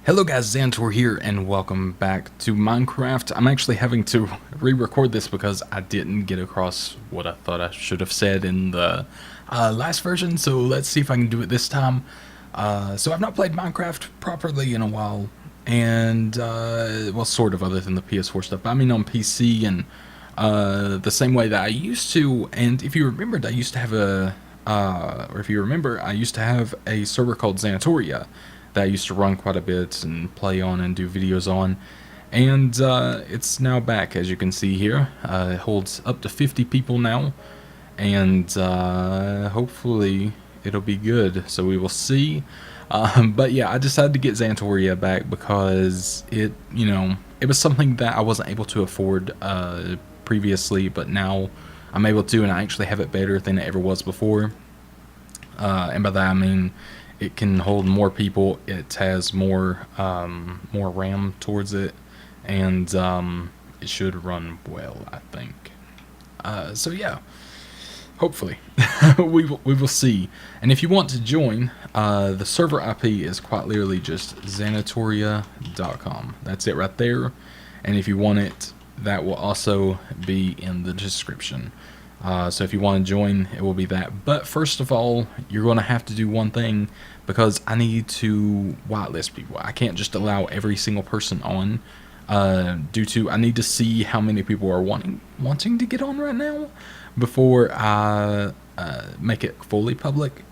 Hello guys, Zanitor here, and welcome back to Minecraft. I'm actually having to re-record this because I didn't get across what I thought I should have said in the last version, so let's see if I can do it this time. So I've not played Minecraft properly in a while, and, well, sort of, other than the PS4 stuff, but I mean on PC, and the same way that I used to, and if you remembered, I used to have or if you remember, I used to have a server called Zanitoria that I used to run quite a bit and play on and do videos on, and it's now back, as you can see here. It holds up to 50 people now, and hopefully it'll be good, so we will see. But yeah, I decided to get Zanitoria back because it was something that I wasn't able to afford previously, but now I'm able to, and I actually have it better than it ever was before. And by that I mean it can hold more people, it has more RAM towards it, and it should run well, I think. So yeah, hopefully. we will see. And if you want to join, the server IP is quite literally just zanitoria.com. That's it right there. And if you want it, that will also be in the description. So if you want to join, it will be that. But first of all, you're going to have to do one thing, because I need to whitelist people. I can't just allow every single person on, due to I need to see how many people are wanting to get on right now before I make it fully public.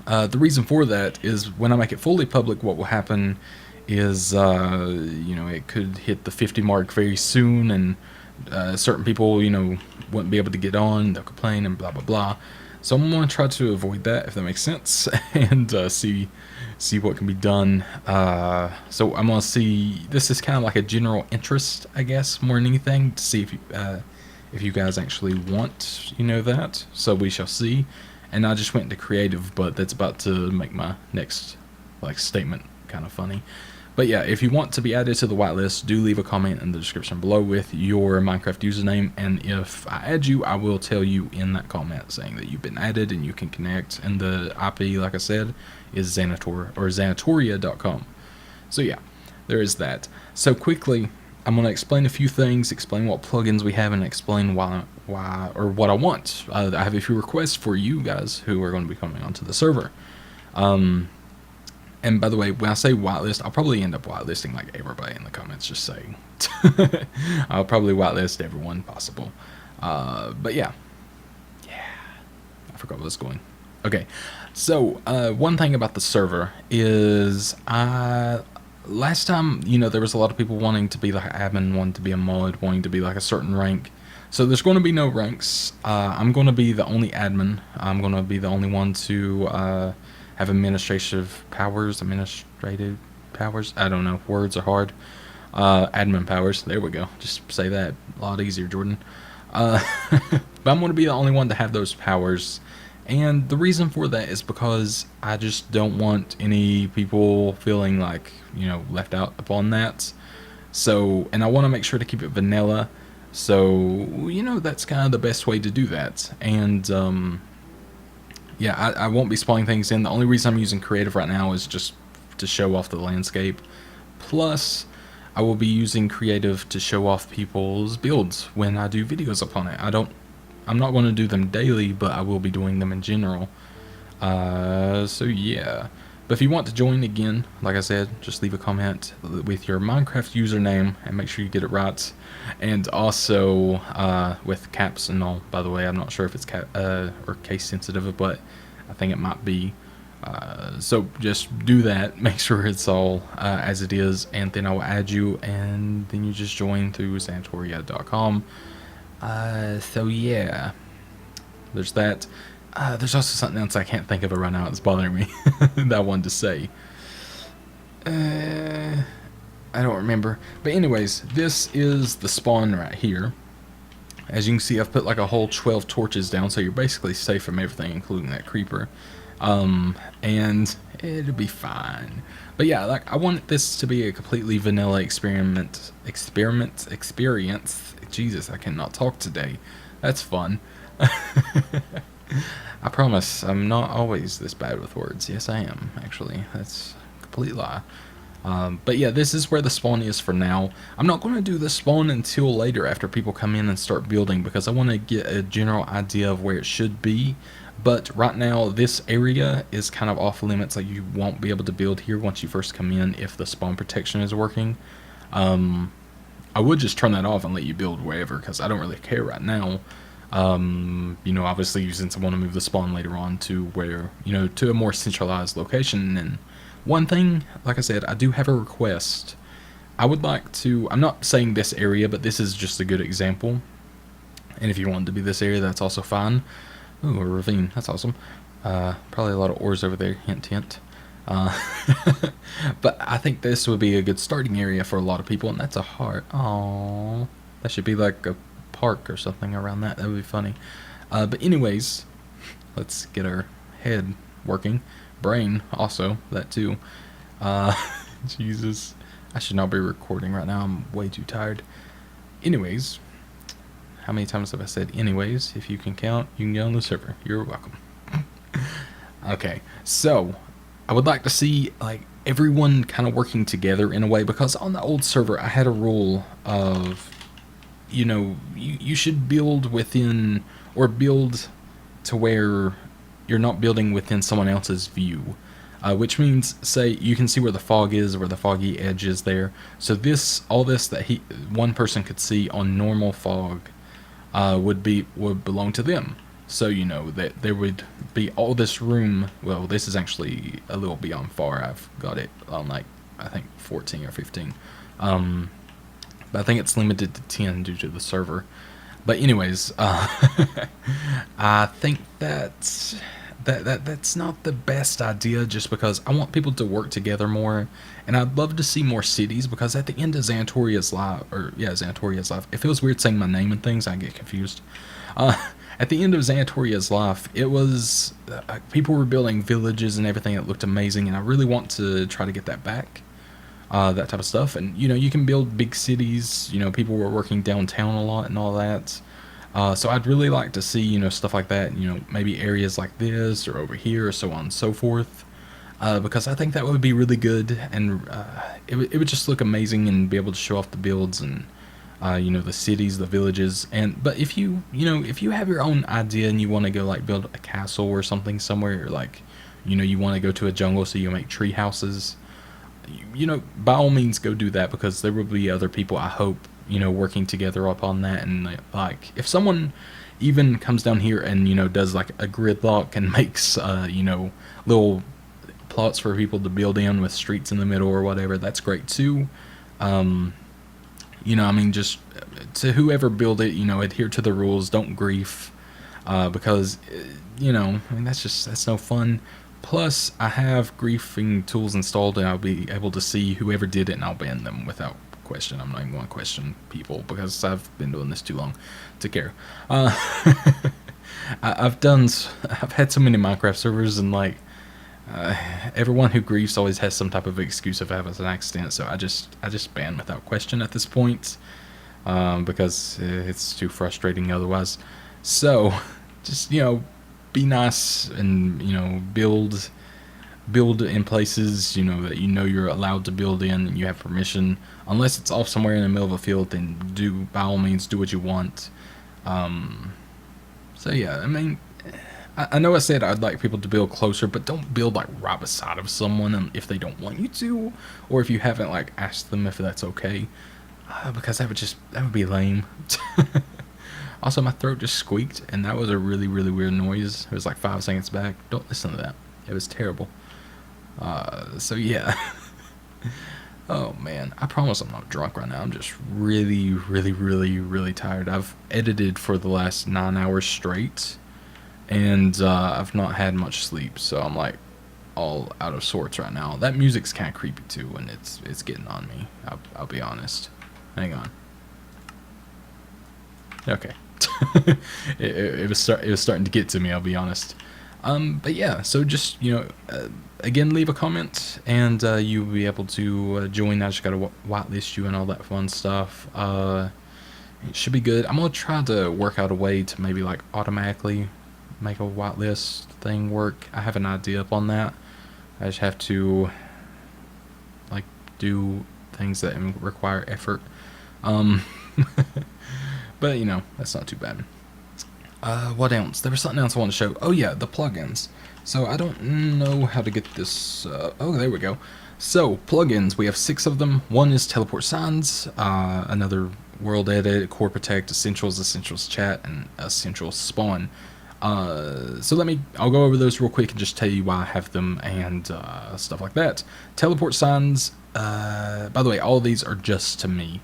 The reason for that is when I make it fully public, what will happen is it could hit the 50 mark very soon, and certain people wouldn't be able to get on, they'll complain and blah blah blah. So I'm going to try to avoid that, if that makes sense, and see what can be done. So I'm going to see, this is kind of like a general interest, I guess, more than anything, to see if you guys actually want that. So we shall see. And I just went into creative, but that's about to make my next statement kind of funny. But yeah, if you want to be added to the whitelist, do leave a comment in the description below with your Minecraft username, and if I add you, I will tell you in that comment saying that you've been added and you can connect. And the IP, like I said, is Zanitor or Zanitoria.com. So yeah, there is that. So quickly, I'm going to explain a few things, explain what plugins we have, and explain why or what I want. I have a few requests for you guys who are going to be coming onto the server. And by the way, when I say whitelist, I'll probably end up whitelisting like everybody in the comments, just saying. I'll probably whitelist everyone possible. But yeah. I forgot where I was going. Okay, so one thing about the server is last time, there was a lot of people wanting to be like an admin, wanting to be a mod, wanting to be like a certain rank. So there's going to be no ranks. I'm going to be the only admin. I'm going to be the only one to have administrative powers. I don't know, words are hard. Admin powers, there we go, just say that, a lot easier, Jordan. But I'm going to be the only one to have those powers, and the reason for that is because I just don't want any people feeling like, left out upon that. So, and I want to make sure to keep it vanilla, so, that's kind of the best way to do that. And yeah, I won't be spawning things in. The only reason I'm using creative right now is just to show off the landscape. Plus, I will be using creative to show off people's builds when I do videos upon it. I'm not going to do them daily, but I will be doing them in general. So yeah. But if you want to join again, like I said, just leave a comment with your Minecraft username and make sure you get it right. And also with caps and all, by the way. I'm not sure if it's or case sensitive, but I think it might be. So just do that, make sure it's all as it is, and then I will add you, and then you just join through Zanitoria.com. So yeah, there's that. There's also something else I can't think of it right now. It's bothering me that I wanted to say. I don't remember. But anyways, this is the spawn right here. As you can see, I've put like a whole 12 torches down, so you're basically safe from everything, including that creeper. And it'll be fine. But yeah, I want this to be a completely vanilla experience. Jesus, I cannot talk today. That's fun. I promise I'm not always this bad with words. Yes, I am, actually. That's a complete lie. But yeah, this is where the spawn is for now. I'm not going to do the spawn until later after people come in and start building, because I want to get a general idea of where it should be. But right now, this area is kind of off limits. Like, you won't be able to build here once you first come in if the spawn protection is working. I would just turn that off and let you build wherever, because I don't really care right now. You know, obviously, since I want to move the spawn later on to where, you know, to a more centralized location. And one thing, like I said, I do have a request. I would like to, I'm not saying this area, but this is just a good example. And if you want it to be this area, that's also fine. Ooh, a ravine, that's awesome. Probably a lot of ores over there, hint, hint. Uh, but I think this would be a good starting area for a lot of people, and that's a heart. Oh, that should be like a park or something around that. That would be funny. But anyways, let's get our head working. Brain also, that too. Uh, Jesus, I should not be recording right now. I'm way too tired. Anyways, how many times have I said anyways? If you can count, you can get on the server. You're welcome. Okay, so I would like to see like everyone kind of working together in a way, because on the old server I had a rule of, you know, you should build within, or build to where you're not building within someone else's view. Which means, say, you can see where the fog is, where the foggy edge is there. So this, all this that one person could see on normal fog, would belong to them. So, you know, that there would be all this room. Well, this is actually a little beyond far. I've got it on, like, I think 14 or 15. But I think it's limited to 10 due to the server. But anyways, I think that's not the best idea, just because I want people to work together more, and I'd love to see more cities, because at the end of Zanitoria's life, Zanitoria's life, it feels weird saying my name and things, I get confused. At the end of Zanitoria's life, it was, people were building villages and everything that looked amazing, and I really want to try to get that back. That type of stuff. And, you know, you can build big cities, you know, people were working downtown a lot and all that. So I'd really like to see, you know, stuff like that, you know, maybe areas like this or over here or so on and so forth. Because I think that would be really good, and it would just look amazing, and be able to show off the builds and, you know, the cities, the villages. But if you have your own idea and you want to go like build a castle or something somewhere, or like, you know, you want to go to a jungle so you make tree houses, you know, by all means go do that, because there will be other people, I hope, you know, working together up on that. And like, if someone even comes down here and, you know, does like a gridlock and makes, you know, little plots for people to build in with streets in the middle or whatever, that's great too. You know, I mean, just to whoever build it, you know, adhere to the rules, don't grief, because, you know, I mean, that's no fun. Plus, I have griefing tools installed, and I'll be able to see whoever did it, and I'll ban them without question. I'm not even going to question people, because I've been doing this too long to care. I've had so many Minecraft servers, and like, everyone who griefs always has some type of excuse if it happens an accident. So I just ban without question at this point, because it's too frustrating otherwise. So just, you know, be nice, and, you know, build in places, you know, that you know you're allowed to build in and you have permission. Unless it's off somewhere in the middle of a field, then by all means do what you want. So yeah, I mean, I know I said I'd like people to build closer, but don't build like right beside of someone if they don't want you to, or if you haven't like asked them if that's okay, because that would be lame. Also, my throat just squeaked, and that was a really, really weird noise. It was like 5 seconds back. Don't listen to that. It was terrible. So yeah. Oh man, I promise I'm not drunk right now. I'm just really, really, really, really tired. I've edited for the last 9 hours straight, and I've not had much sleep, so I'm like all out of sorts right now. That music's kind of creepy too, and it's getting on me. I'll be honest. Hang on. Okay. it was starting to get to me, I'll be honest. But yeah, so just, you know, again, leave a comment, and you'll be able to join. I just gotta whitelist you and all that fun stuff. It should be good. I'm gonna try to work out a way to maybe like automatically make a whitelist thing work. I have an idea up on that. I just have to like do things that require effort. Um, but you know, that's not too bad. What else? There was something else I wanted to show. Oh yeah, the plugins. So I don't know how to get this. Oh, there we go. So plugins, we have 6 of them. One is Teleport Signs, another World Edit, Core Protect, Essentials, Essentials Chat, and Essentials Spawn. I'll go over those real quick and just tell you why I have them and stuff like that. Teleport Signs, by the way, all of these are just to me.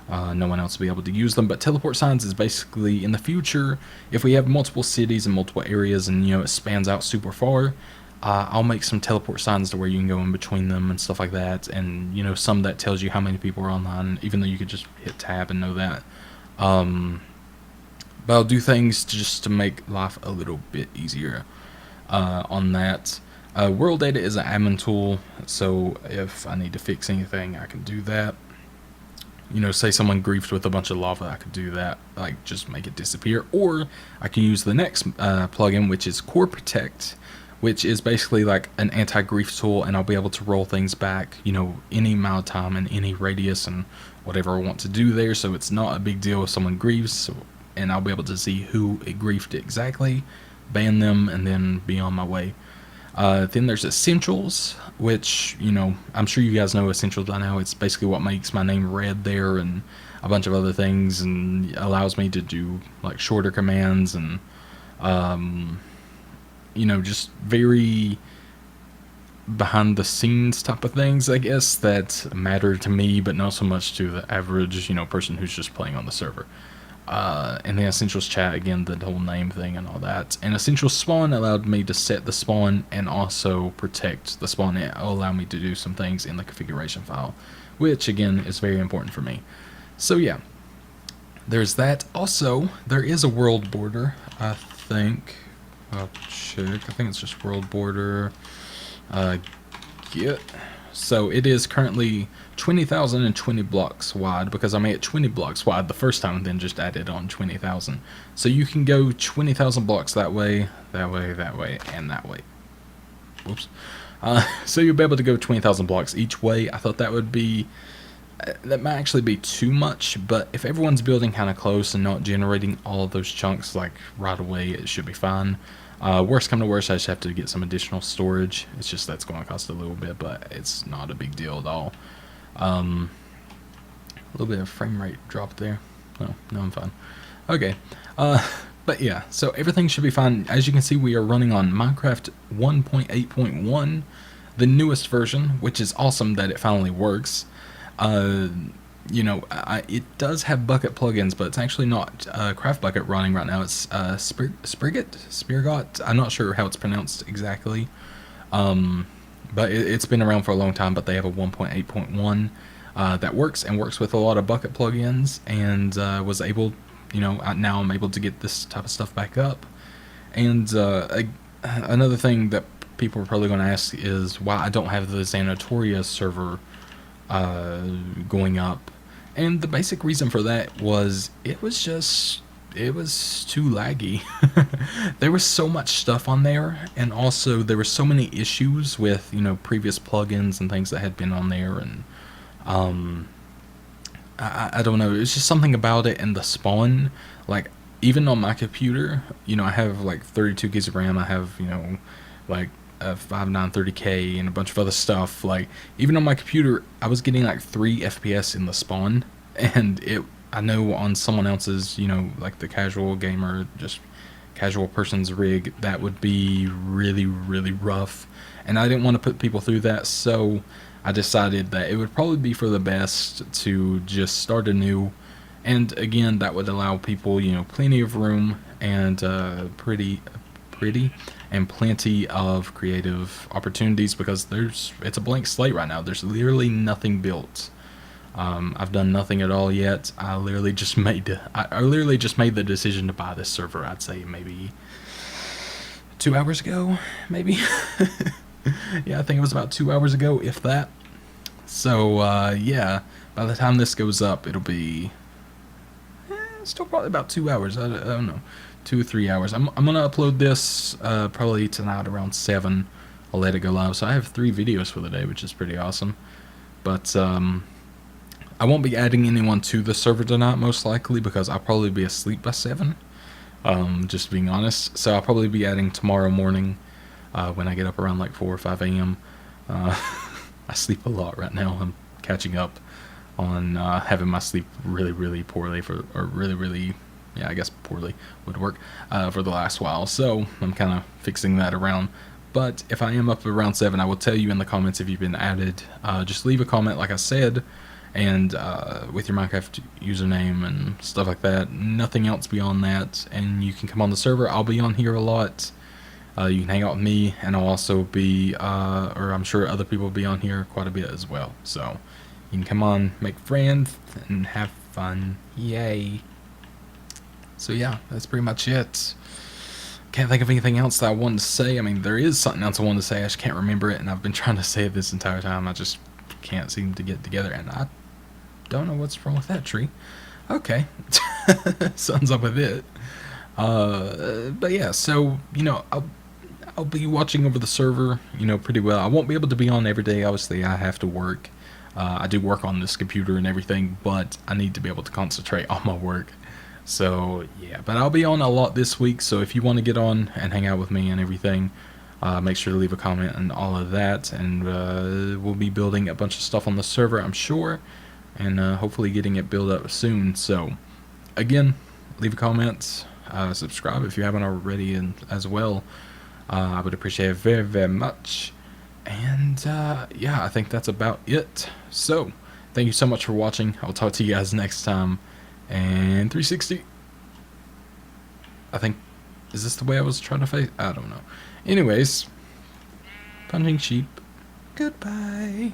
No one else will be able to use them, but teleport signs is basically in the future, if we have multiple cities and multiple areas and you know it spans out super far, I'll make some teleport signs to where you can go in between them and stuff like that, and you know some that tells you how many people are online, even though you could just hit tab and know that. But I'll do things just to make life a little bit easier on that. World Data is an admin tool, so if I need to fix anything, I can do that. You know, say someone griefed with a bunch of lava, I could do that, like just make it disappear. Or I can use the next plugin, which is Core Protect, which is basically like an anti-grief tool, and I'll be able to roll things back, you know, any amount of time and any radius and whatever I want to do there. So it's not a big deal if someone grieves, and I'll be able to see who it griefed exactly, ban them, and then be on my way. Then there's Essentials, which, you know, I'm sure you guys know Essentials by now. It's basically what makes my name red there and a bunch of other things, and allows me to do like shorter commands and, you know, just very behind the scenes type of things, I guess, that matter to me, but not so much to the average, you know, person who's just playing on the server. And then Essentials Chat, again, the whole name thing and all that. And Essentials Spawn allowed me to set the spawn and also protect the spawn. It will allow me to do some things in the configuration file, which, again, is very important for me. So, yeah, there's that. Also, there is a world border, I think. I'll check. I think it's just world border. Get. So it is currently 20,020 blocks wide, because I made it 20 blocks wide the first time and then just added on 20,000. So you can go 20,000 blocks that way, that way, that way, and that way. Whoops. So you'll be able to go 20,000 blocks each way. I thought that would be, that might actually be too much, but if everyone's building kind of close and not generating all of those chunks like right away, it should be fine. Worst come to worst, I just have to get some additional storage. It's just that's going to cost a little bit, but it's not a big deal at all. A little bit of frame rate drop there. No, I'm fine. Okay. But yeah, so everything should be fine. As you can see, we are running on Minecraft 1.8.1, the newest version, which is awesome that it finally works. You know, it does have bucket plugins, but it's actually not Craft Bucket running right now. It's Spirgot. I'm not sure how it's pronounced exactly, but it's been around for a long time. But they have a 1.8.1 that works and works with a lot of bucket plugins, and was able, you know, now I'm able to get this type of stuff back up. And another thing that people are probably going to ask is why I don't have the Zanitoria server going up. And the basic reason for that was it was too laggy. There was so much stuff on there, and also there were so many issues with, you know, previous plugins and things that had been on there, and I don't know, it's just something about it. And the spawn, like, even on my computer, you know, I have like 32 gigs of RAM, I have, you know, like 5930K and a bunch of other stuff. Like, even on my computer, I was getting like 3 FPS in the spawn, and I know on someone else's, you know, like the casual gamer, just casual person's rig, that would be really, really rough, and I didn't want to put people through that. So I decided that it would probably be for the best to just start anew, and again, that would allow people, you know, plenty of room and pretty and plenty of creative opportunities, because it's a blank slate right now. There's literally nothing built. I've done nothing at all yet. I literally just made the decision to buy this server, I'd say maybe 2 hours ago, maybe. Yeah, I think it was about 2 hours ago, if that. So yeah, by the time this goes up, it'll be still probably about 2 hours. I don't know, 2 or 3 hours. I'm gonna upload this probably tonight around 7. I'll let it go live. So I have 3 videos for the day, which is pretty awesome. But I won't be adding anyone to the server tonight, most likely, because I'll probably be asleep by 7. Just being honest. So I'll probably be adding tomorrow morning when I get up around like 4 or 5 a.m. I sleep a lot right now. I'm catching up on having my sleep really poorly yeah, I guess poorly would work for the last while. So I'm kind of fixing that around. But if I am up around 7, I will tell you in the comments if you've been added. Just leave a comment, like I said, and with your Minecraft username and stuff like that. Nothing else beyond that. And you can come on the server. I'll be on here a lot. You can hang out with me, and I'll also be, or I'm sure other people will be on here quite a bit as well. So you can come on, make friends, and have fun. Yay. So yeah, that's pretty much it. Can't think of anything else that I wanted to say. I mean, there is something else I wanted to say. I just can't remember it, and I've been trying to say it this entire time. I just can't seem to get it together, and I don't know what's wrong with that tree. Okay. Something's up with it. But yeah, so, you know, I'll be watching over the server, you know, pretty well. I won't be able to be on every day. Obviously, I have to work. I do work on this computer and everything, but I need to be able to concentrate on my work. So, yeah, but I'll be on a lot this week, so if you want to get on and hang out with me and everything, make sure to leave a comment and all of that, and we'll be building a bunch of stuff on the server, I'm sure, and hopefully getting it built up soon. So, again, leave a comment, subscribe if you haven't already, and as well. I would appreciate it very much. And yeah, I think that's about it. So, thank you so much for watching. I'll talk to you guys next time. And 360. I think, is this the way I was trying to face? I don't know. Anyways, punching sheep. Goodbye.